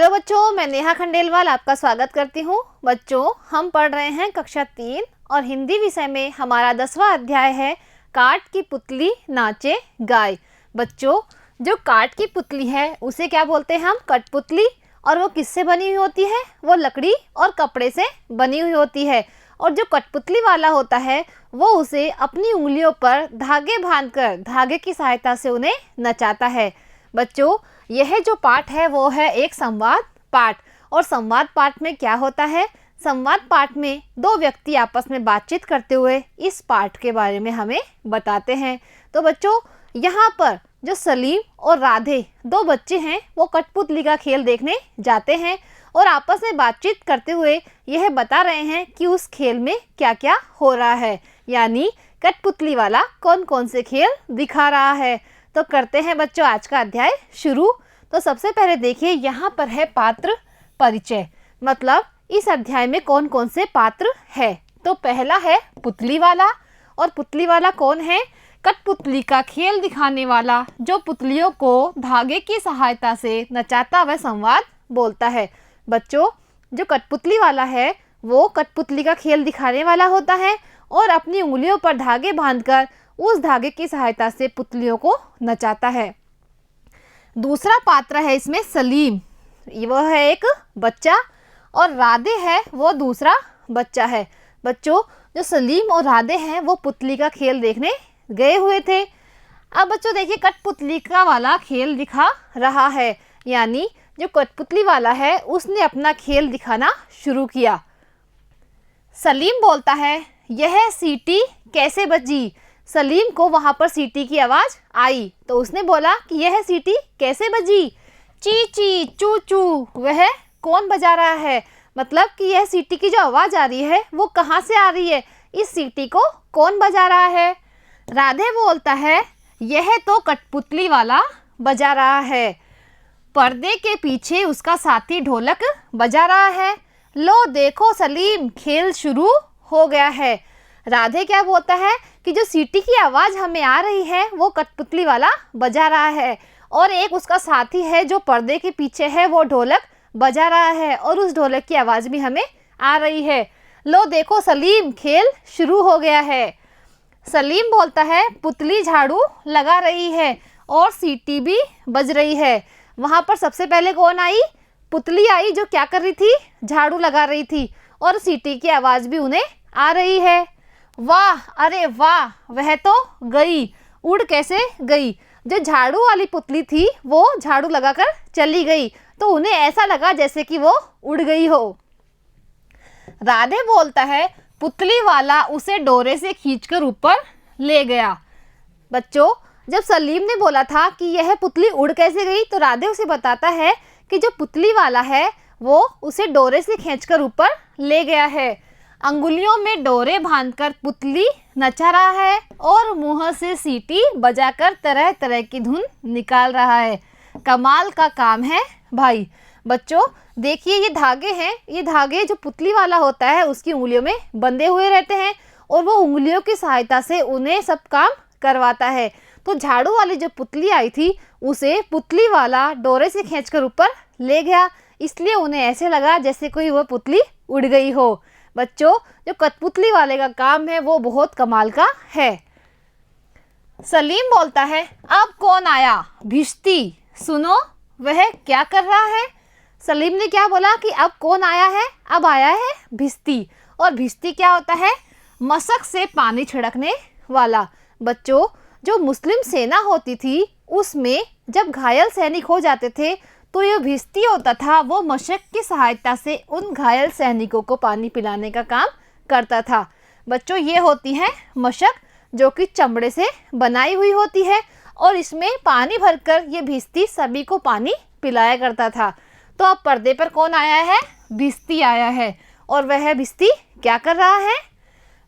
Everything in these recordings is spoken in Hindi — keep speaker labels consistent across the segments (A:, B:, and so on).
A: हेलो बच्चों, मैं नेहा खंडेलवाल आपका स्वागत करती हूँ। बच्चों, हम पढ़ रहे हैं कक्षा 3 और हिंदी विषय में हमारा 10वां अध्याय है काठ की पुतली नाचे गाय। बच्चों, जो काठ की पुतली है उसे क्या बोलते हैं हम? कठपुतली। और वो किससे बनी हुई होती है? वो लकड़ी और कपड़े से बनी हुई होती है। और जो कठपुतली वाला होता है वो उसे अपनी उंगलियों पर धागे बांधकर धागे की सहायता से उन्हें नचाता है। बच्चों, यह जो पाठ है वो है एक संवाद पाठ। और संवाद पाठ में क्या होता है? संवाद पाठ में दो व्यक्ति आपस में बातचीत करते हुए इस पाठ के बारे में हमें बताते हैं। तो बच्चों, यहाँ पर जो सलीम और राधे दो बच्चे हैं वो कठपुतली का खेल देखने जाते हैं और आपस में बातचीत करते हुए यह बता रहे हैं कि उस खेल में क्या क्या हो रहा है, यानी कठपुतली वाला कौन कौन से खेल दिखा रहा है। तो करते हैं बच्चों आज का अध्याय शुरू। तो सबसे पहले देखिए, यहाँ पर है पात्र परिचय, मतलब इस अध्याय में कौन कौन से पात्र है। तो पहला है पुतली वाला। और पुतली वाला कौन है? कठपुतली का खेल दिखाने वाला, जो पुतलियों को धागे की सहायता से नचाता हुआ संवाद बोलता है। बच्चों, जो कठपुतली वाला है वो कठपुतली का खेल दिखाने वाला होता है और अपनी उंगलियों पर धागे बांधकर उस धागे की सहायता से पुतलियों को नचाता है। दूसरा पात्र है इसमें सलीम, वह है एक बच्चा, और राधे है वो दूसरा बच्चा है। बच्चों, जो सलीम और राधे हैं वो पुतली का खेल देखने गए हुए थे। अब बच्चों देखिए, कठपुतली का वाला खेल दिखा रहा है, यानी जो कठपुतली वाला है उसने अपना खेल दिखाना शुरू किया। सलीम बोलता है, यह सीटी कैसे बजी? सलीम को वहाँ पर सीटी की आवाज़ आई तो उसने बोला कि यह सीटी कैसे बजी? ची ची चू चू, वह कौन बजा रहा है? मतलब कि यह सीटी की जो आवाज़ आ रही है वो कहाँ से आ रही है? इस सीटी को कौन बजा रहा है? राधे बोलता है, यह तो कठपुतली वाला बजा रहा है। पर्दे के पीछे उसका साथी ढोलक बजा रहा है। लो देखो सलीम, खेल शुरू हो गया है। राधे क्या बोलता है कि जो सीटी की आवाज़ हमें आ रही है वो कठपुतली वाला बजा रहा है, और एक उसका साथी है जो पर्दे के पीछे है वो ढोलक बजा रहा है, और उस ढोलक की आवाज़ भी हमें आ रही है। लो देखो सलीम, खेल शुरू हो गया है। सलीम बोलता है, पुतली झाड़ू लगा रही है और सीटी भी बज रही है। वहाँ पर सबसे पहले कौन आई? पुतली आई, जो क्या कर रही थी? झाड़ू लगा रही थी, और सीटी की आवाज़ भी उन्हें आ रही है। वाह, अरे वाह, वह तो गई। उड़ कैसे गई? जो झाड़ू वाली पुतली थी वो झाड़ू लगाकर चली गई तो उन्हें ऐसा लगा जैसे कि वो उड़ गई हो। राधे बोलता है, पुतली वाला उसे डोरे से खींचकर ऊपर ले गया। बच्चों, जब सलीम ने बोला था कि यह पुतली उड़ कैसे गई तो राधे उसे बताता है कि जो पुतली वाला है वो उसे डोरे से खींचकर ऊपर ले गया है। अंगुलियों में डोरे बांधकर पुतली नचा रहा है और मुंह से सीटी बजाकर तरह तरह की धुन निकाल रहा है। कमाल का काम है भाई। बच्चों देखिए, ये धागे हैं, ये धागे जो पुतली वाला होता है उसकी उंगलियों में बंधे हुए रहते हैं और वो उंगलियों की सहायता से उन्हें सब काम करवाता है। तो झाड़ू वाली जो पुतली आई थी उसे पुतली वाला डोरे से खींचकर ऊपर ले गया, इसलिए उन्हें ऐसे लगा जैसे कोई वह पुतली उड़ गई हो। बच्चों, जो कठपुतली वाले का काम है वो बहुत कमाल का है। सलीम बोलता है, अब कौन आया? भिश्ती, सुनो वह क्या कर रहा है? सलीम ने क्या बोला कि अब कौन आया है? अब आया है भिश्ती। और भिश्ती क्या होता है? मशक से पानी छिड़कने वाला। बच्चों, जो मुस्लिम सेना होती थी उसमें जब घायल सैनिक हो जाते थे तो ये भिश्ती होता था, वो मशक की सहायता से उन घायल सैनिकों को पानी पिलाने का काम करता था। बच्चों, ये होती है मशक, जो कि चमड़े से बनाई हुई होती है और इसमें पानी भरकर ये भिश्ती सभी को पानी पिलाया करता था। तो अब पर्दे पर कौन आया है? भिश्ती आया है। और वह भिश्ती क्या कर रहा है?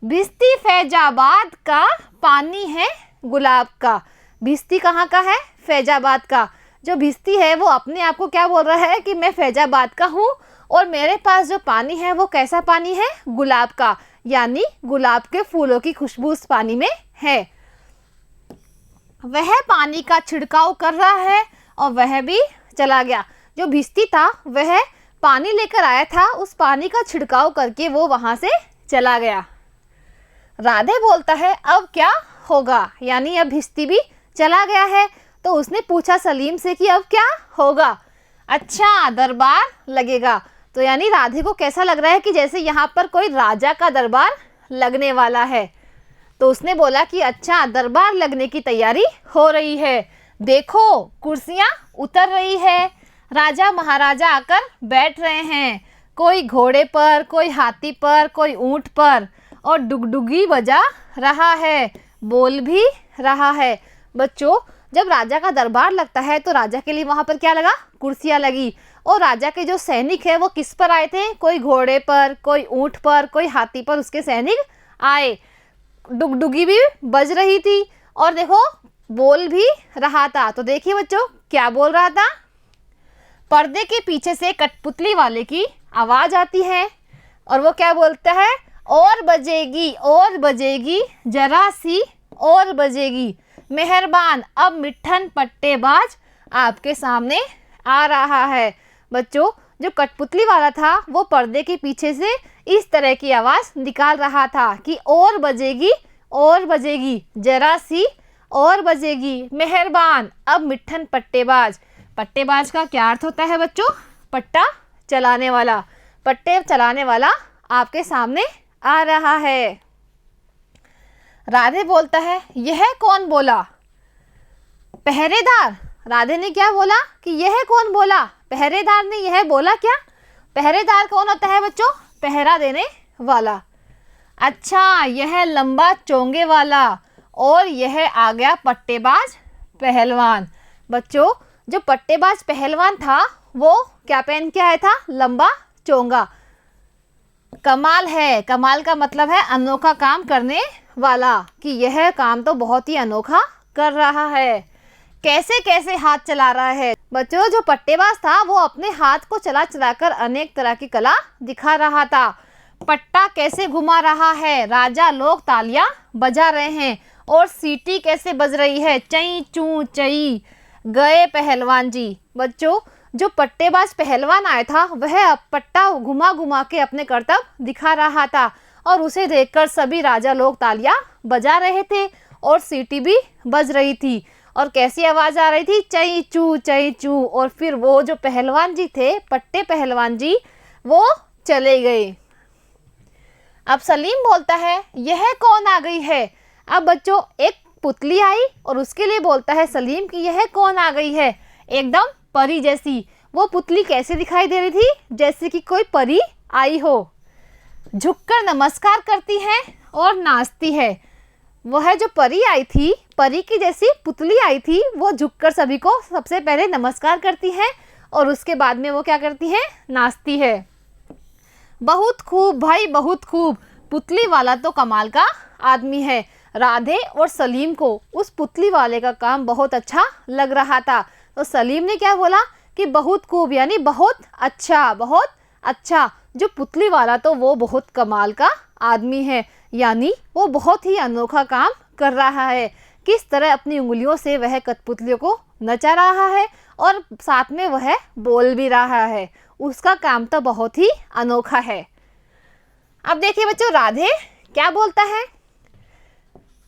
A: भिश्ती फैजाबाद का पानी है गुलाब का। भिश्ती कहाँ का है? फैजाबाद का। जो भिश्ती है वो अपने आप को क्या बोल रहा है कि मैं फैजाबाद का हूँ और मेरे पास जो पानी है वो कैसा पानी है? गुलाब का, यानी गुलाब के फूलों की खुशबू उस पानी में है। वह पानी का छिड़काव कर रहा है और वह भी चला गया। जो भिश्ती था वह पानी लेकर आया था, उस पानी का छिड़काव करके वो वहाँ से चला गया। राधे बोलता है अब क्या होगा, यानी अब भिश्ती भी चला गया है। तो उसने पूछा सलीम से कि अब क्या होगा। अच्छा, दरबार लगेगा। तो यानी राधे को कैसा लग रहा है कि जैसे यहाँ पर कोई राजा का दरबार लगने वाला है। तो उसने बोला कि अच्छा, दरबार लगने की तैयारी हो रही है, देखो कुर्सियाँ उतर रही है, राजा महाराजा आकर बैठ रहे हैं, कोई घोड़े पर, कोई हाथी पर, कोई ऊंट पर, और डुगडुगी बजा रहा है, बोल भी रहा है। बच्चों, जब राजा का दरबार लगता है तो राजा के लिए वहाँ पर क्या लगा, कुर्सियाँ लगी। और राजा के जो सैनिक है वो किस पर आए थे, कोई घोड़े पर, कोई ऊंट पर, कोई हाथी पर उसके सैनिक आए। डुगडुगी भी बज रही थी और देखो बोल भी रहा था। तो देखिए बच्चों क्या बोल रहा था। पर्दे के पीछे से कठपुतली वाले की आवाज़ आती है और वो क्या बोलता है, और बजेगी जरा सी और बजेगी, मेहरबान अब मिट्ठन पट्टेबाज आपके सामने आ रहा है। बच्चों, जो कठपुतली वाला था वो पर्दे के पीछे से इस तरह की आवाज़ निकाल रहा था कि और बजेगी जरा सी और बजेगी, मेहरबान अब मिट्ठन पट्टेबाज। पट्टेबाज का क्या अर्थ होता है बच्चों, पट्टा चलाने वाला। पट्टे चलाने वाला आपके सामने आ रहा है। राधे बोलता है यह कौन बोला, पहरेदार। राधे ने क्या बोला कि यह कौन बोला, पहरेदार ने यह बोला क्या। पहरेदार कौन होता है बच्चों, पहरा देने वाला। अच्छा, यह लंबा चोंगे वाला, और यह आ गया पट्टेबाज पहलवान। बच्चों, जो पट्टेबाज पहलवान था वो क्या पहन के आया था, लंबा चोंगा। कमाल है, कमाल का मतलब है अनोखा काम करने वाला, कि यह काम तो बहुत ही अनोखा कर रहा है। कैसे कैसे हाथ चला रहा है। बच्चों, जो पट्टेबाज था वो अपने हाथ को चला चलाकर अनेक तरह की कला दिखा रहा था। पट्टा कैसे घुमा रहा है, राजा लोग तालियां बजा रहे हैं, और सीटी कैसे बज रही है, चई चू चई, गए पहलवान जी। बच्चों, जो पट्टेबाज पहलवान आया था वह पट्टा घुमा घुमा के अपने करतब दिखा रहा था, और उसे देखकर सभी राजा लोग तालियां बजा रहे थे और सीटी भी बज रही थी। और कैसी आवाज़ आ रही थी, चई चू। और फिर वो जो पहलवान जी थे, पट्टे पहलवान जी, वो चले गए। अब सलीम बोलता है यह कौन आ गई है। अब बच्चों, एक पुतली आई और उसके लिए बोलता है सलीम कि यह कौन आ गई है, एकदम परी जैसी। वो पुतली कैसे दिखाई दे रही थी, जैसे कि कोई परी आई हो, झुककर नमस्कार करती है और नाचती है। वह जो परी आई थी, परी की जैसी पुतली आई थी, वो झुककर सभी को सबसे पहले नमस्कार करती है और उसके बाद में वो क्या करती है, नाचती है। बहुत खूब भाई, बहुत खूब। पुतली वाला तो कमाल का आदमी है। राधे और सलीम को उस पुतली वाले का काम बहुत अच्छा लग रहा था। तो सलीम ने क्या बोला कि बहुत खूब, यानी बहुत अच्छा, बहुत अच्छा। जो पुतली वाला तो वो बहुत कमाल का आदमी है, यानी वो बहुत ही अनोखा काम कर रहा है। किस तरह अपनी उंगलियों से वह कठपुतलियों को नचा रहा है और साथ में वह बोल भी रहा है। उसका काम तो बहुत ही अनोखा है। अब देखिए बच्चों, राधे क्या बोलता है,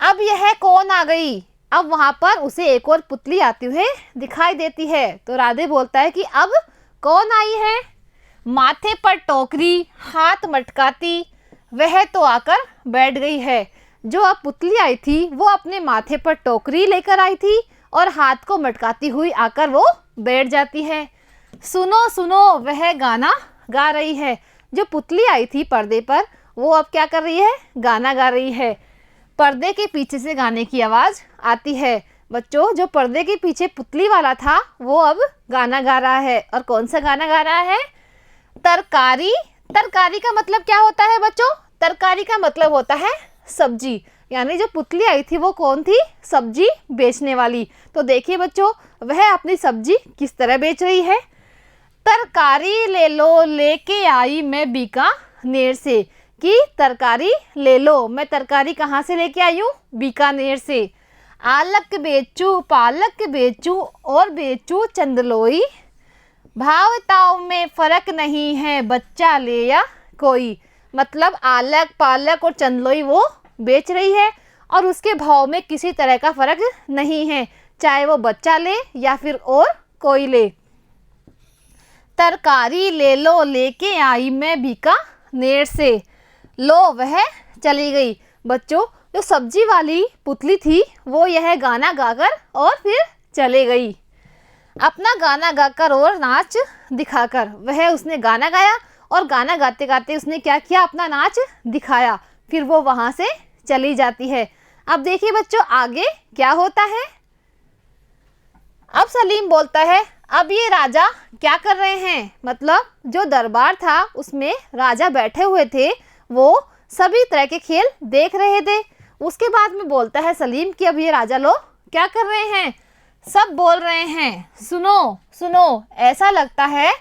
A: अब यह कौन आ गई। अब वहाँ पर उसे एक और पुतली आती हुई दिखाई देती है। तो राधे बोलता है कि अब कौन आई है। माथे पर टोकरी, हाथ मटकाती, वह तो आकर बैठ गई है। जो अब पुतली आई थी वो अपने माथे पर टोकरी लेकर आई थी और हाथ को मटकाती हुई आकर वो बैठ जाती है। सुनो सुनो, वह गाना गा रही है। जो पुतली आई थी पर्दे पर, वो अब क्या कर रही है, गाना गा रही है। पर्दे के पीछे से गाने की आवाज़ आती है। बच्चों, जो पर्दे के पीछे पुतली वाला था वो अब गाना गा रहा है। और कौन सा गाना गा रहा है, तरकारी। तरकारी का मतलब क्या होता है बच्चों, तरकारी का मतलब होता है सब्जी। यानी जो पुतली आई थी वो कौन थी, सब्जी बेचने वाली। तो देखिए बच्चों, वह अपनी सब्जी किस तरह बेच रही है। तरकारी ले लो, लेके आई मैं बीकानेर से। कि तरकारी ले लो, मैं तरकारी कहाँ से लेके आई हूँ, बीकानेर से। आलक बेचूं, पालक बेचूं और बेचूं चंदलोई, भाव-ताव में फ़र्क नहीं है, बच्चा ले या कोई। मतलब आलक पालक और चंदलोई वो बेच रही है और उसके भाव में किसी तरह का फ़र्क नहीं है, चाहे वो बच्चा ले या फिर और कोई ले। तरकारी ले लो, लेके आई मैं बीकानेर से। लो वह चली गई। बच्चों, जो सब्जी वाली पुतली थी वो यह गाना गाकर और फिर चले गई। अपना गाना गाकर और नाच दिखाकर। वह उसने गाना गाया और गाना गाते गाते उसने क्या किया, अपना नाच दिखाया। फिर वो वहाँ से चली जाती है। अब देखिए बच्चों आगे क्या होता है। अब सलीम बोलता है, अब ये राजा क्या कर रहे हैं। मतलब जो दरबार था उसमें राजा बैठे हुए थे, वो सभी तरह के खेल देख रहे थे। उसके बाद में बोलता है सलीम कि अब ये राजा लोग क्या कर रहे हैं। सब बोल रहे हैं, सुनो सुनो, ऐसा लगता है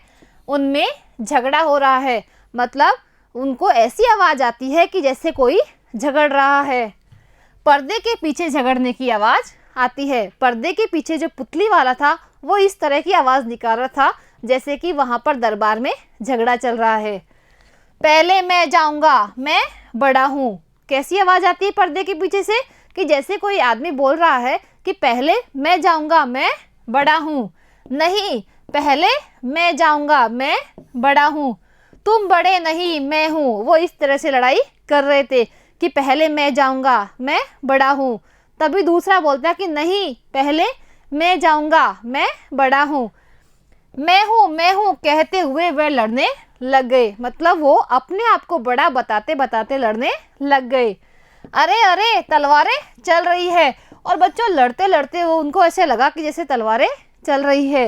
A: उनमें झगड़ा हो रहा है। मतलब उनको ऐसी आवाज़ आती है कि जैसे कोई झगड़ रहा है। पर्दे के पीछे झगड़ने की आवाज़ आती है। पर्दे के पीछे जो पुतली वाला था वो इस तरह की आवाज़ निकाल रहा था जैसे कि वहाँ पर दरबार में झगड़ा चल रहा है। पहले मैं जाऊँगा, मैं बड़ा हूँ। कैसी आवाज़ आती है पर्दे के पीछे से कि जैसे कोई आदमी बोल रहा है कि पहले मैं जाऊँगा, मैं बड़ा हूँ। नहीं, पहले मैं जाऊँगा, मैं बड़ा हूँ। तुम बड़े नहीं, मैं हूँ। वो इस तरह से लड़ाई कर रहे थे कि पहले मैं जाऊँगा, मैं बड़ा हूँ। तभी दूसरा बोलता है कि नहीं, पहले मैं जाऊँगा, मैं बड़ा हूँ। मैं हूँ कहते हुए वे लड़ने लग गए। मतलब वो अपने आप को बड़ा बताते बताते लड़ने लग गए। अरे अरे तलवारें चल रही है। और बच्चों लड़ते लड़ते वो उनको ऐसे लगा कि जैसे तलवारें चल रही है।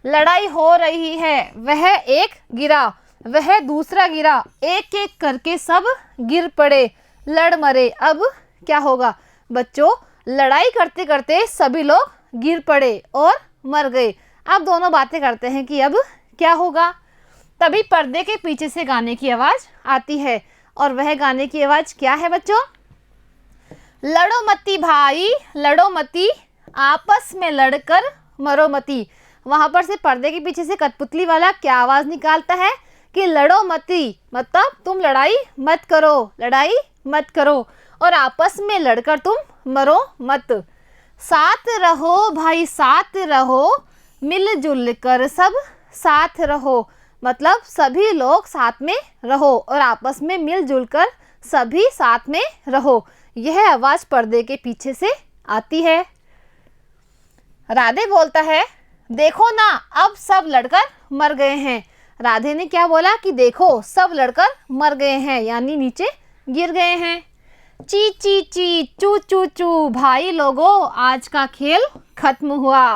A: लड़ाई हो रही है। वह एक गिरा, वह दूसरा गिरा, एक एक करके सब गिर पड़े, लड़ मरे। अब क्या होगा बच्चों, लड़ाई करते करते सभी लोग गिर पड़े और मर गए। अब दोनों बातें करते हैं कि अब क्या होगा। तभी पर्दे के पीछे से गाने की आवाज़ आती है। और वह गाने की आवाज़ क्या है बच्चों। लड़ो मती भाई, लड़ो मती, आपस में लड़कर मरो मती। वहाँ पर से पर्दे के पीछे से कठपुतली वाला क्या आवाज़ निकालता है कि लड़ो मती, मतलब तुम लड़ाई मत करो, लड़ाई मत करो, और आपस में लड़कर तुम मरो मत। साथ रहो भाई, साथ रहो, मिलजुल कर सब साथ रहो। मतलब सभी लोग साथ में रहो और आपस में मिलजुल कर सभी साथ में रहो। यह आवाज़ पर्दे के पीछे से आती है। राधे बोलता है, देखो ना अब सब लड़कर मर गए हैं। राधे ने क्या बोला कि देखो सब लड़कर मर गए हैं, यानी नीचे गिर गए हैं। ची ची ची, चू चू चू, भाई लोगों आज का खेल खत्म हुआ।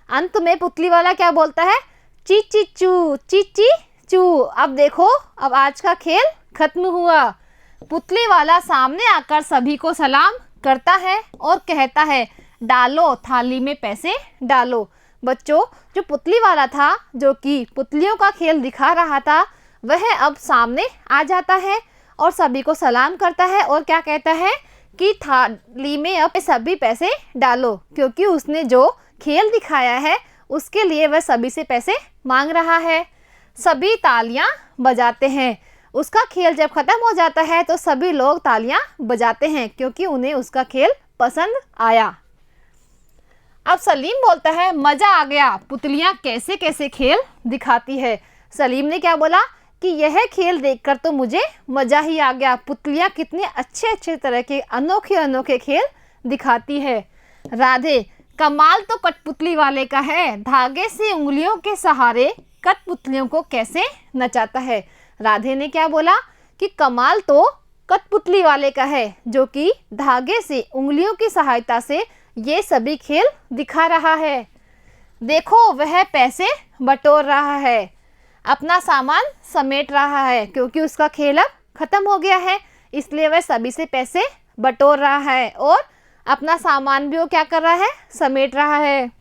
A: अंत में पुतली वाला क्या बोलता है, ची ची चू, ची ची चू, अब देखो अब आज का खेल खत्म हुआ। पुतली वाला सामने आकर सभी को सलाम करता है और कहता है, डालो थाली में पैसे डालो। बच्चों जो पुतली वाला था, जो कि पुतलियों का खेल दिखा रहा था, वह अब सामने आ जाता है और सभी को सलाम करता है और क्या कहता है कि थाली में अब सभी पैसे डालो, क्योंकि उसने जो खेल दिखाया है उसके लिए वह सभी से पैसे मांग रहा है। सभी तालियां बजाते हैं। उसका खेल जब ख़त्म हो जाता है तो सभी लोग तालियां बजाते हैं क्योंकि उन्हें उसका खेल पसंद आया। अब सलीम बोलता है, मज़ा आ गया, पुतलियां कैसे कैसे खेल दिखाती है। सलीम ने क्या बोला कि यह खेल देखकर तो मुझे मज़ा ही आ गया, पुतलियां कितने अच्छे अच्छे तरह के अनोखे अनोखे खेल दिखाती है। राधे, कमाल तो कठपुतली वाले का है, धागे से उंगलियों के सहारे कठपुतलियों को कैसे नचाता है। राधे ने क्या बोला कि कमाल तो कठपुतली वाले का है, जो कि धागे से उंगलियों की सहायता से ये सभी खेल दिखा रहा है। देखो वह पैसे बटोर रहा है, अपना सामान समेट रहा है, क्योंकि उसका खेल अब ख़त्म हो गया है, इसलिए वह सभी से पैसे बटोर रहा है और अपना सामान भी वो क्या कर रहा है, समेट रहा है।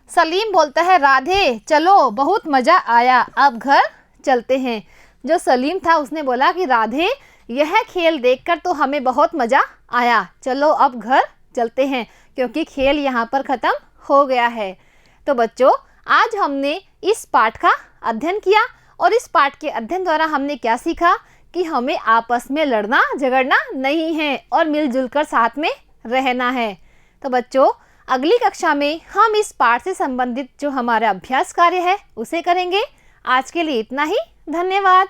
A: सलीम बोलता है, राधे चलो बहुत मज़ा आया, अब घर चलते हैं। जो सलीम था उसने बोला कि राधे यह खेल देखकर तो हमें बहुत मज़ा आया, चलो अब घर चलते हैं, क्योंकि खेल यहाँ पर ख़त्म हो गया है। तो बच्चों आज हमने इस पाठ का अध्ययन किया और इस पाठ के अध्ययन द्वारा हमने क्या सीखा कि हमें आपस में लड़ना झगड़ना नहीं है और मिलजुल कर साथ में रहना है। तो बच्चों, अगली कक्षा में हम इस पाठ से संबंधित जो हमारा अभ्यास कार्य है उसे करेंगे। आज के लिए इतना ही। धन्यवाद।